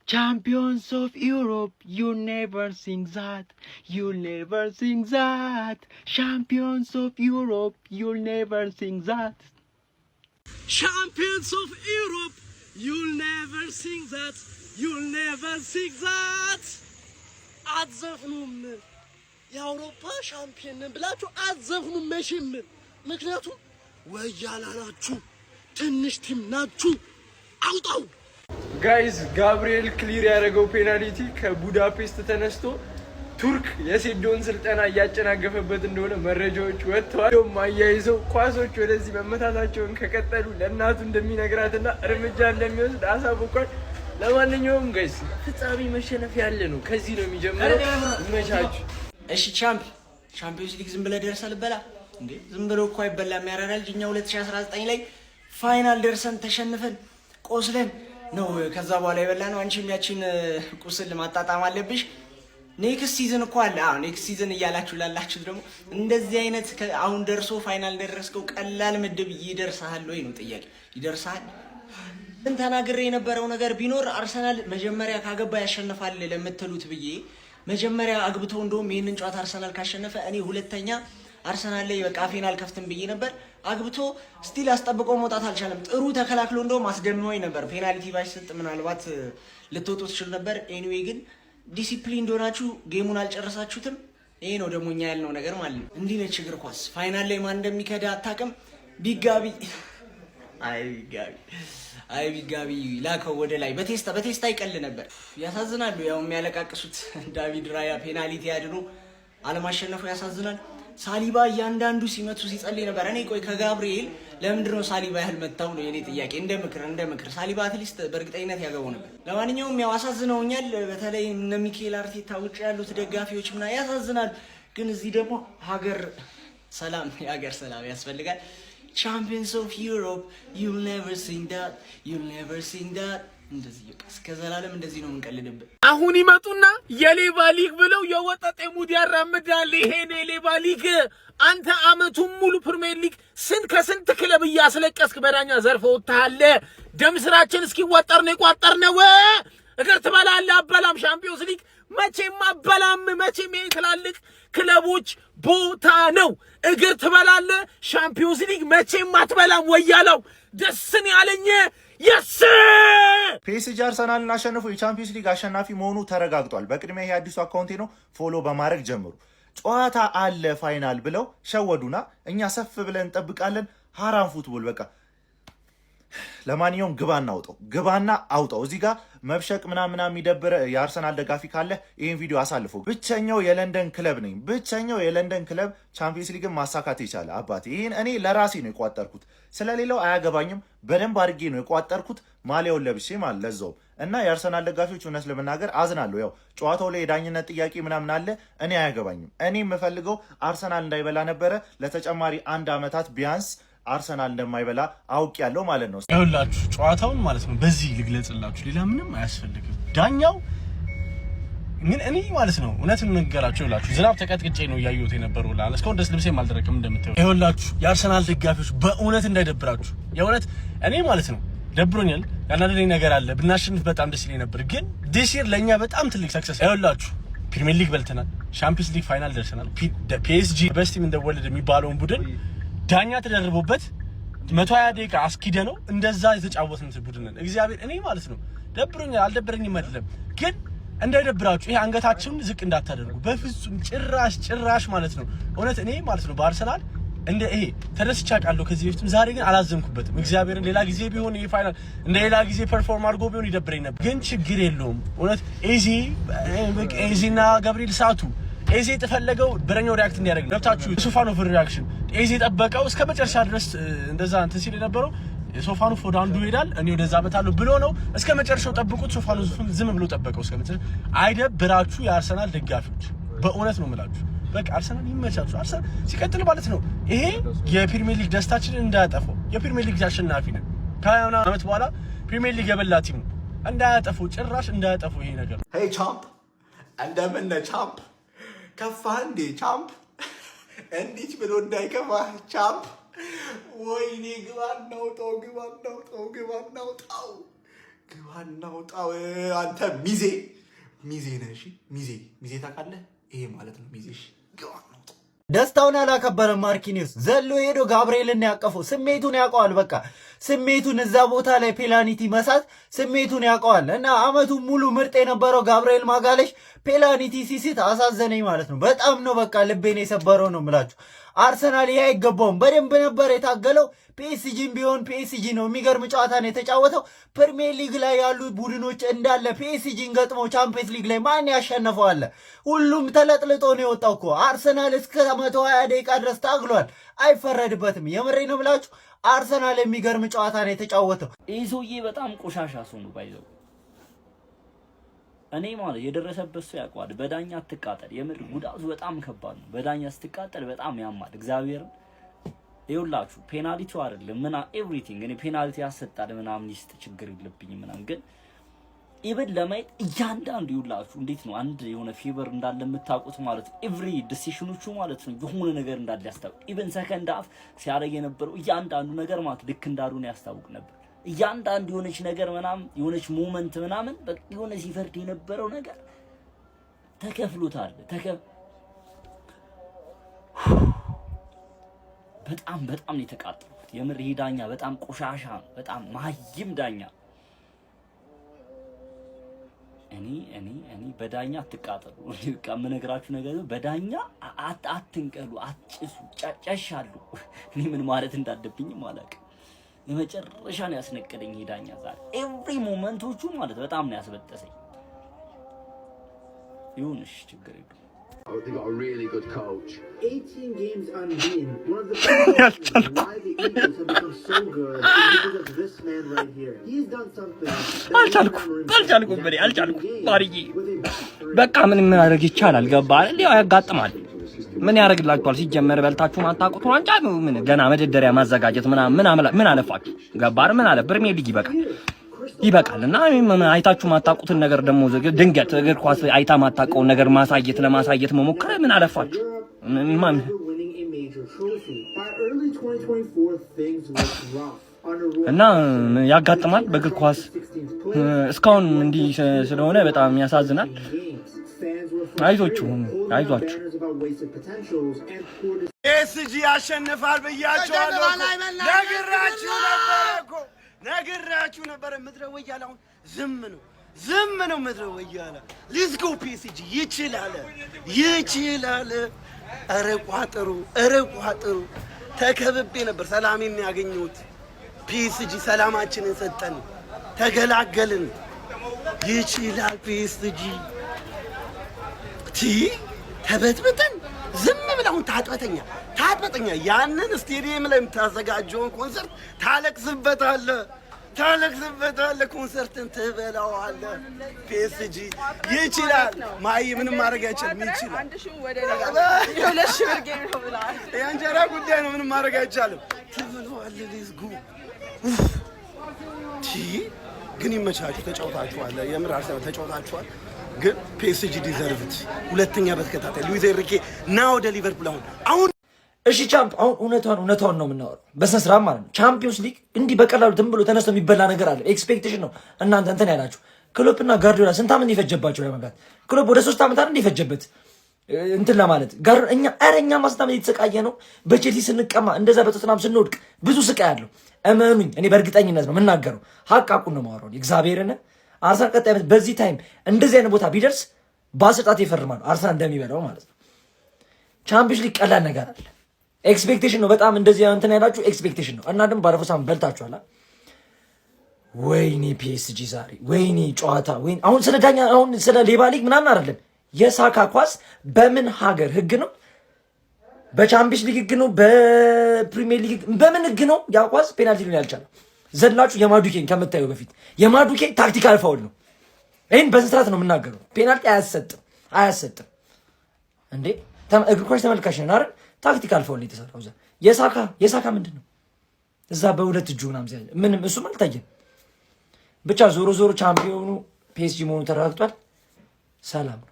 Champions of Europe, you never sing that. You'll never sing that. Champions of Europe, you'll never sing that. Champions of Europe, you'll never sing that. You'll never sing that. አትዘፍኑም የአውሮፓ ሻምፒዮን ብላችሁ አትዘፍኑም መቼም ምክንያቱም ወያላ ናችሁ ትንሽ ቲም ናችሁ አውጣው ጋይስ ጋብሪኤል ክሊር ያደረገው ፔናልቲ ከቡዳፔስት ተነስቶ ቱርክ የሴዶን ስልጠና እያጨናገፈበት እንደሆነ መረጃዎች ወጥተዋል። ማያይዘው ኳሶች ወደዚህ መመታታቸውን ከቀጠሉ ለእናቱ እንደሚነግራትና እርምጃ እንደሚወስድ አሳውቋል። ለማንኛውም ጋይስ ፍጻሜ መሸነፍ ያለ ነው። ከዚህ ነው የሚጀምረው። ይመቻችሁ። እሺ ቻምፒዮንስ ሊግ ዝም ብለህ ደርሰህ ልበላ እንዴ? ዝም ብሎ እኮ አይበላም። ያራራል እኛ 2019 ላይ ፋይናል ደርሰን ተሸንፈን ቆስለን ነው ከዛ በኋላ ይበላነው። አንቺም ያቺን ቁስል ማጣጣም አለብሽ። ኔክስት ሲዝን እኮ አለ። ኔክስት ሲዝን እያላችሁ ላላችሁ ደግሞ እንደዚህ አይነት አሁን ደርሶ ፋይናል ደረስከው ቀላል ምድብ ይደርሳል ወይ ነው ጥያቄ። ይደርሳል ተናግሬ የነበረው ነገር ቢኖር አርሰናል መጀመሪያ ካገባ ያሸንፋል ለምትሉት ብዬ መጀመሪያ አግብቶ እንደውም ይሄንን ጨዋታ አርሰናል ካሸነፈ እኔ ሁለተኛ አርሰናል ላይ በቃ ፌናል ከፍተን ብዬ ነበር። አግብቶ ስቲል አስጠብቆ መውጣት አልቻለም። ጥሩ ተከላክሎ እንደውም አስደምሞኝ ነበር። ፔናልቲ ባይሰጥ ምናልባት ልትወጡ ትችሉ ነበር። ኤኒዌይ ግን ዲሲፕሊን እንደሆናችሁ ጌሙን አልጨረሳችሁትም። ይሄ ነው ደግሞ እኛ ያልነው ነገር ማለት ነው። እንዲህ ነች እግር ኳስ። ፋይናል ላይ ማን እንደሚከዳ አታውቅም። ቢጋቢ ቢጋቢ ላከው ወደ ላይ በቴስታ ይቀል ነበር። ያሳዝናሉ። ያው የሚያለቃቅሱት ዳቪድ ራያ ፔናልቲ ያድኑ አለማሸነፉ ያሳዝናል። ሳሊባ እያንዳንዱ ሲመቱ ሲጸልይ ነበር። እኔ ቆይ ከጋብሪኤል ለምንድነው ሳሊባ ያህል መታው ነው የኔ ጥያቄ። እንደ ምክር ሳሊባ አትሊስት በእርግጠኝነት ያገባው ነበር። ለማንኛውም ያው አሳዝነውኛል። በተለይ እነ ሚኬል አርቴታ ውጭ ያሉት ደጋፊዎች ምና ያሳዝናል። ግን እዚህ ደግሞ ሀገር ሰላም ያስፈልጋል። Champions of Europe, you'll never sing that. እንደዚህ እስከ ዘላለም እንደዚህ ነው የምንቀልድበት። አሁን ይመጡና የሌባ ሊግ ብለው የወጣጤ ሙድ ያራምዳል። ይሄ ነው የሌባ ሊግ። አንተ አመቱን ሙሉ ፕሪሚየር ሊግ ከስንት ክለብ እያስለቀስክ በዳኛ ዘርፈውታል። ደም ስራችን እስኪዋጠር ነው የቋጠርነው። እግር ትበላለህ አበላም። ሻምፒዮንስ ሊግ መቼም አበላም። መቼም ይሄ ትላልቅ ክለቦች ቦታ ነው። እግር ትበላለህ። ሻምፒዮንስ ሊግ መቼም አትበላም። ወያለው ደስን ያለኝ የስ ፒኤስጂ አርሰናልን አሸንፎ የቻምፒዮንስ ሊግ አሸናፊ መሆኑ ተረጋግጧል። በቅድሚያ ይሄ አዲሱ አካውንቴ ነው፣ ፎሎ በማድረግ ጀምሩ። ጨዋታ አለ ፋይናል ብለው ሸወዱና እኛ ሰፍ ብለን እንጠብቃለን። ሃራም ፉትቦል በቃ። ለማንኛውም ግባና አውጣው። እዚህ ጋር መብሸቅ ምናምን የሚደብረ የአርሰናል ደጋፊ ካለ ይሄን ቪዲዮ አሳልፎ። ብቸኛው የለንደን ክለብ ቻምፒዮንስ ሊግን ማሳካት የቻለ አባቴ። ይሄን እኔ ለራሴ ነው የቋጠርኩት፣ ስለሌላው አያገባኝም። በደንብ አድርጌ ነው የቋጠርኩት፣ ማሊያውን ለብሼ ማለት ለዛው። እና የአርሰናል ደጋፊዎች እውነት ለመናገር አዝናለሁ። ያው ጨዋታው ላይ የዳኝነት ጥያቄ ምናምን አለ፣ እኔ አያገባኝም። እኔ የምፈልገው አርሰናል እንዳይበላ ነበረ። ለተጨማሪ 1 ዓመታት ቢያንስ አርሰናል እንደማይበላ አውቅ ያለው ማለት ነው። ይኸውላችሁ ጨዋታውን ማለት ነው በዚህ ልግለጽላችሁ፣ ሌላ ምንም አያስፈልግም። ዳኛው ምን እኔ ማለት ነው እውነቱን ነገራችሁ። ይኸውላችሁ ዝናብ ተቀጥቅጬ ነው ያዩት የነበረው ላለ እስካሁን ድረስ ልብሴም አልደረቀም እንደምታዩ። ይኸውላችሁ የአርሰናል ደጋፊዎች በእውነት እንዳይደብራችሁ፣ የእውነት እኔ ማለት ነው ደብሮኛል። ያናደደኝ ነገር አለ። ብናሸንፍ በጣም ደስ ይለኝ ነበር፣ ግን ዲስ ይር ለኛ በጣም ትልቅ ሰክሰስ። ይኸውላችሁ ፕሪሚየር ሊግ በልተናል፣ ቻምፒየንስ ሊግ ፋይናል ደርሰናል። ፒኤስጂ በስት ቲም ኢን ዘ ወርልድ የሚባለውን ቡድን ዳኛ ተደርቦበት 120 ደቂቃ አስኪደ ነው እንደዛ የተጫወትን ቡድን ነን። እግዚአብሔር እኔ ማለት ነው ደብሮኛል። አልደበረኝም አይደለም፣ ግን እንዳይደብራችሁ ይሄ አንገታችሁን ዝቅ እንዳታደርጉ በፍጹም ጭራሽ ማለት ነው። እውነት እኔ ማለት ነው በአርሰናል እንደ ይሄ ተደስቻ ቃለሁ ከዚህ በፊትም፣ ዛሬ ግን አላዘንኩበትም። እግዚአብሔርን ሌላ ጊዜ ቢሆን ይሄ ፋይናል እንደ ሌላ ጊዜ ፐርፎርም አድርጎ ቢሆን ይደብረኝ ነበር፣ ግን ችግር የለውም። እውነት ኤዚና ገብርኤል ሳቱ ኤዚ የተፈለገው በረኛው ሪአክት እንዲያደርግ ገብታችሁ ሶፋኖቭ ሪአክሽን ኤዚ ጠበቀው እስከ መጨረሻ ድረስ እንደዛ እንትን ሲል የነበረው ሶፋኖቭ ወደ አንዱ ይሄዳል እኔ ወደዛ መታለሁ ብሎ ነው እስከ መጨረሻው ጠብቁት። ሶፋኖቭን ዝም ብሎ ጠበቀው እስከ መጨረሻ። አይደብራችሁ የአርሰናል ደጋፊዎች፣ በእውነት ነው የምላችሁ። በቃ አርሰናል ይመቻችሁ። አርሰናል ሲቀጥል ማለት ነው ይሄ የፕሪሚየር ሊግ ደስታችንን እንዳያጠፋው። የፕሪሚየር ሊግ አሸናፊ ነን ከ20 ዓመት በኋላ ፕሪሚየር ሊግ የበላ ቲም እንዳያጠፋው፣ ጭራሽ እንዳያጠፋው ይሄ ነገር። ሄይ ቻምፕ እንደምን ነህ ቻምፕ? ከፋህ እንዴ ቻምፕ? እንዴት ብሎ እንዳይከፋህ ቻምፕ? ወይኔ ግባ እናውጣው። ግባና ውጣው አንተ ሚዜ ነህ። እሺ ሚዜ ታውቃለህ? ይሄ ማለት ነው ሚዜ። እሺ ግባና ውጣ። ደስታውን ያላከበረም ማርኪኒዮስ ዘሎ ሄዶ ጋብርኤልን ያቀፈው ስሜቱን ያውቀዋል። በቃ ስሜቱን እዛ ቦታ ላይ ፔናልቲ መሳት ስሜቱን ያውቀዋል። እና አመቱን ሙሉ ምርጥ የነበረው ጋብርኤል ማጋሌሽ ፔናልቲ ሲሲት አሳዘነኝ ማለት ነው። በጣም ነው በቃ ልቤን የሰበረው ነው የምላችሁ። አርሰናል ይሄ አይገባውም። በደንብ ነበር የታገለው። ፒኤስጂም ቢሆን ፒኤስጂ ነው። የሚገርም ጨዋታ ነው የተጫወተው። ፕሪሚየር ሊግ ላይ ያሉ ቡድኖች እንዳለ ፒኤስጂን ገጥሞ ቻምፒየንስ ሊግ ላይ ማን ያሸነፈዋል? ሁሉም ተለጥልጦ ነው የወጣው እኮ። አርሰናል እስከ 120 ደቂቃ ድረስ ታግሏል። አይፈረድበትም። የምሬ ነው ብላችሁ አርሰናል የሚገርም ጨዋታ ነው የተጫወተው። ይህ ሰውዬ በጣም ቆሻሻ ሰው ነው ባይዘው። እኔ ማለት የደረሰበት ሰው ያውቀዋል። በዳኛ አትቃጠል። የምር ጉዳቱ በጣም ከባድ ነው። በዳኛ ስትቃጠል በጣም ያማል። እግዚአብሔርን ይኸውላችሁ ፔናልቲው አይደለም ምና ኤቭሪቲንግ እኔ ፔናልቲ ያሰጣል ምናምን ይስጥ ችግር የለብኝም ምናምን፣ ግን ኢቭን ለማየት እያንዳንዱ ይኸውላችሁ እንዴት ነው አንድ የሆነ ፌቨር እንዳለ የምታውቁት ማለት ነው። ኤቭሪ ዲሲሽኖቹ ማለት ነው የሆነ ነገር እንዳለ ያስታውቅ። ኢቭን ሰከንድ ሃፍ ሲያደርግ የነበረው እያንዳንዱ ነገር ማለት ልክ እንዳልሆነ ያስታውቅ ነበር። እያንዳንዱ የሆነች ነገር ምናምን የሆነች ሞመንት ምናምን በቃ የሆነ ሲፈርድ የነበረው ነገር ተከፍሎታል። በጣም ነው የተቃጠሉት። የምር ይሄ ዳኛ በጣም ቆሻሻ ነው። በጣም ማይም ዳኛ። እኔ በዳኛ አትቃጠሉ። በቃ የምነግራችሁ ነገር በዳኛ አትንቀሉ፣ አትጭሱ፣ ጨሻሉ። እኔ ምን ማለት እንዳለብኝም አላውቅም። የመጨረሻ ነው ያስነቀደኝ ይሄ ዳኛ ዛሬ። ኤቭሪ ሞመንቶቹ ማለት በጣም ነው ያስበጠሰኝ። ይሁንሽ ችግር የለውም። They got a really good coach. 18 games unbeaten. One of the reasons why the Eagles have become so good is because of this man right here. He's done something. በቃ ምን ማድረግ ይቻላል? ገባ አይደል? ያው ያጋጥማል። ምን ያደርግላችኋል? ሲጀመር በልታችሁ ማጣቁት ዋንጫ ነው። ምን ገና መደደሪያ ማዘጋጀት ምን አለፋችሁ? ገባ አይደል? ምን አለ ፕሪሚየር ሊግ ይበቃል። እና አይታችሁ ማጣቁትን ነገር ደግሞ ድንገት እግር ኳስ አይታ ማጣቀውን ነገር ለማሳየት መሞከር ምን አለፋችሁ? እና ያጋጥማል በእግር ኳስ እስካሁን እንዲህ ስለሆነ በጣም ያሳዝናል። አይዟችሁ። ፒኤስጂ ያሸንፋል ብያችኋለሁ። ነግራችሁ ነበር። ምድረ ወያላ አሁን ዝም ነው ምድረ ወያላ። ሌትስ ጎ ፒኤስጂ ይችላል። ኧረ ቋጥሩ ተከብቤ ነበር። ሰላሜን ያገኘሁት ፒኤስጂ ሰላማችንን ሰጠን፣ ተገላገልን። ይችላል ፒኤስጂ ተበጥብጠን ዝም ብለህ አሁን ታጥበተኛ ያንን ስቴዲየም ላይ የምታዘጋጀውን ኮንሰርት ታለቅስበታለህ። ኮንሰርትን ትበላዋለህ። ፒኤስጂ ይችላል። ማይ ምንም ማድረግ አይቻልም። ይችላል። የእንጀራ ጉዳይ ነው። ምንም ማድረግ አይቻልም። ትበላዋለህ። ሌትስ ጎ ግን ይመቻችሁ። ተጫውታችኋል። የምር አርሰናል ተጫውታችኋል። ግን ፒኤስጂ ዲዘርቭት ሁለተኛ በተከታታይ ሉዊስ ኤንሪኬ ና ወደ ሊቨርፑል አሁን እሺ ቻምፕ አሁን እውነቷን ነው የምናወራው በስነ ስርዓት ማለት ነው። ቻምፒዮንስ ሊግ እንዲህ በቀላሉ ዝም ብሎ ተነስቶ የሚበላ ነገር አለ። ኤክስፔክቴሽን ነው። እናንተ እንትን ያላችሁ ክሎፕና ጋርዲዮላ ስንት ዓመት የፈጀባቸው ለመምጣት? ክሎፕ ወደ 3 ዓመት አይደል የፈጀበት እንትን ለማለት ጋር እኛ ማስታመት የተሰቃየ ነው። በቼልሲ ስንቀማ እንደዛ በቶተንሃም ስንወድቅ ብዙ ስቃይ አለው። እመኑኝ፣ እኔ በእርግጠኝነት ነው የምናገረው። ሀቁን ነው የማወራው። እግዚአብሔርን አርሰናል ቀጣይ ዓመት በዚህ ታይም እንደዚህ አይነት ቦታ ቢደርስ በአሰጣጥ ይፈርማሉ። አርሰናል እንደሚበላው ማለት ነው። ቻምፒዮንስ ሊግ ቀላል ነገር አለ። ኤክስፔክቴሽን ነው። በጣም እንደዚህ እንትን ያላችሁ ኤክስፔክቴሽን ነው። እና ደግሞ ባለፈው ሳምንት በልታችኋል። ወይኔ ፒኤስጂ ዛሬ ወይኔ ጨዋታ ወይኔ። አሁን ስለ ዳኛ አሁን ስለ ሌባ ሊግ ምናምን አይደለም። የሳካ ኳስ በምን ሀገር ህግ ነው? በቻምፒዮንስ ሊግ ህግ ነው? በፕሪሚየር ሊግ በምን ህግ ነው? ያ ኳስ ፔናልቲ ሊሆን ያልቻለው ዘላችሁ የማዱኬን ከምታዩ በፊት የማዱኬ ታክቲካል ፋውል ነው። ይህን በስንት ነው የምናገረው። ፔናልቲ አያሰጥም እንዴ? እግር ኳስ ተመልካች ነን አይደል? ታክቲካል ፋውል የተሰራው እዛ። የሳካ ምንድን ነው እዛ በሁለት እጁ ምንም እሱም አልታየም። ብቻ ዞሮ ቻምፒዮኑ ፒኤስጂ መሆኑ ተረጋግጧል። ሰላም ነው።